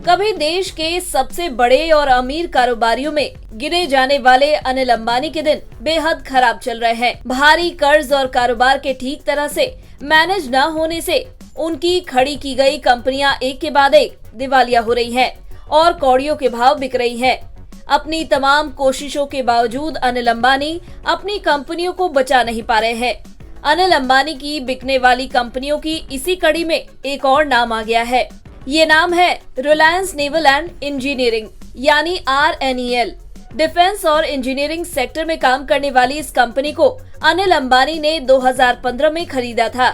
कभी देश के सबसे बड़े और अमीर कारोबारियों में गिने जाने वाले अनिल अंबानी के दिन बेहद खराब चल रहे हैं। भारी कर्ज और कारोबार के ठीक तरह से मैनेज न होने से उनकी खड़ी की गई कंपनियां एक के बाद एक दिवालिया हो रही हैं और कौड़ियों के भाव बिक रही हैं। अपनी तमाम कोशिशों के बावजूद अनिल अंबानी अपनी कंपनियों को बचा नहीं पा रहे हैं। अनिल अंबानी की बिकने वाली कंपनियों की इसी कड़ी में एक और नाम आ गया है। ये नाम है रिलायंस नेवल एंड इंजीनियरिंग यानी RNEL। डिफेंस और इंजीनियरिंग सेक्टर में काम करने वाली इस कंपनी को अनिल अंबानी ने 2015 में खरीदा था।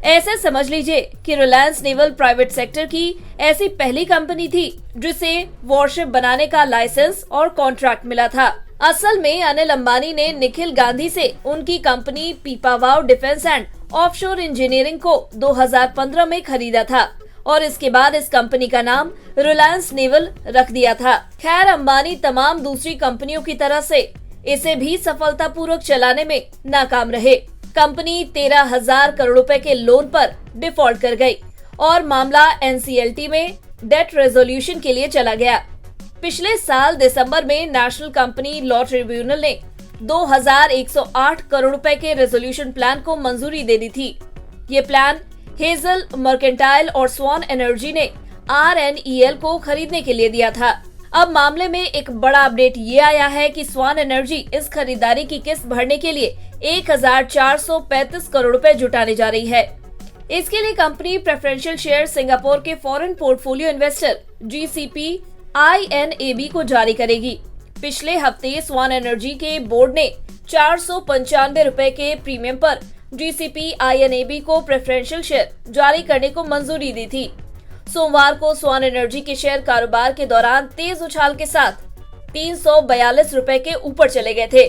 ऐसे समझ लीजिए कि रिलायंस नेवल प्राइवेट सेक्टर की ऐसी पहली कंपनी थी जिसे वॉरशिप बनाने का लाइसेंस और कॉन्ट्रैक्ट मिला था। असल में अनिल अंबानी ने निखिल गांधी से उनकी company Pipavav defence and offshore engineering को 2015 में खरीदा था और इसके बाद इस कंपनी का नाम रिलायंस नेवल रख दिया था। खैर, अंबानी तमाम दूसरी कंपनियों की तरह से इसे भी सफलतापूर्वक चलाने में नाकाम रहे। कंपनी 13,000 करोड़ रुपए के लोन पर डिफॉल्ट कर गई और मामला NCLT में डेट रेजोल्यूशन के लिए चला गया। पिछले साल दिसंबर में नेशनल कंपनी लॉ ट्रिब्यूनल ने 2,108 करोड़ रुपए के रेजोल्यूशन प्लान को मंजूरी दे दी थी। ये प्लान हेजल मर्केंटाइल और स्वान एनर्जी ने RNEL को खरीदने के लिए दिया था। अब मामले में एक बड़ा अपडेट ये आया है कि स्वान एनर्जी इस खरीदारी की किस्त भरने के लिए 1,435 करोड़ रुपए जुटाने जा रही है। इसके लिए कंपनी प्रेफरेंशियल शेयर सिंगापुर के foreign portfolio investor GCP INAB को जारी करेगी। पिछले हफ्ते स्वान एनर्जी के बोर्ड ने 495 रुपए के प्रीमियम पर GCP INAB को प्रेफरेंशियल शेयर जारी करने को मंजूरी दी थी। सोमवार को स्वान एनर्जी के शेयर कारोबार के दौरान तेज उछाल के साथ 342 रुपए के ऊपर चले गए थे।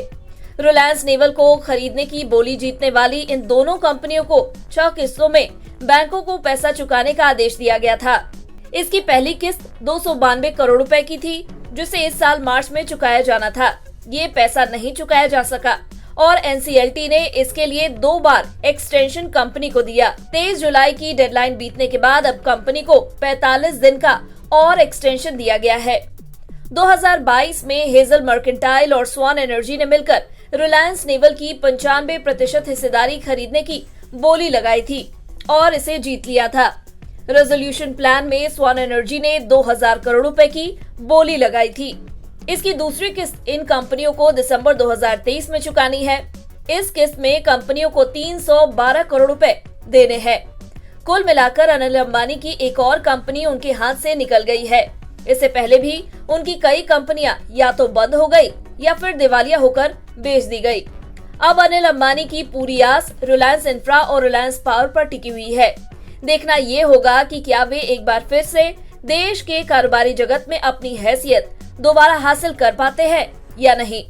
रिलायंस नेवल को खरीदने की बोली जीतने वाली इन दोनों कंपनियों को 6 किस्तों में बैंकों को पैसा चुकाने का आदेश दिया गया था। इसकी पहली किस्त 292 करोड़ रुपए की थी, जिसे इस साल मार्च में चुकाया जाना था। ये पैसा नहीं चुकाया जा सका और NCLT ने इसके लिए 2 बार एक्सटेंशन कंपनी को दिया। 23 जुलाई की डेडलाइन बीतने के बाद अब कंपनी को 45 दिन का और एक्सटेंशन दिया गया है। 2022 में हेजल मर्केंटाइल और स्वान एनर्जी ने मिलकर रिलायंस नेवल की 95% हिस्सेदारी खरीदने की बोली लगाई थी और इसे जीत लिया था। रेजोल्यूशन प्लान में स्वान एनर्जी ने 2,000 करोड़ रुपए की बोली लगाई थी। इसकी दूसरी किस्त इन कंपनियों को दिसंबर 2023 में चुकानी है। इस किस्त में कंपनियों को 312 करोड़ रुपए देने हैं। कुल मिलाकर अनिल अंबानी की एक और कंपनी उनके हाथ से निकल गई है। इससे पहले भी उनकी कई कंपनियां या तो बंद हो गई या फिर दिवालिया होकर बेच दी गई। अब अनिल अंबानी की पूरी आस रिलायंस इंफ्रा और रिलायंस पावर पर टिकी हुई है। देखना ये होगा कि क्या वे एक बार फिर से देश के कारोबारी जगत में अपनी हैसियत दोबारा हासिल कर पाते हैं या नहीं।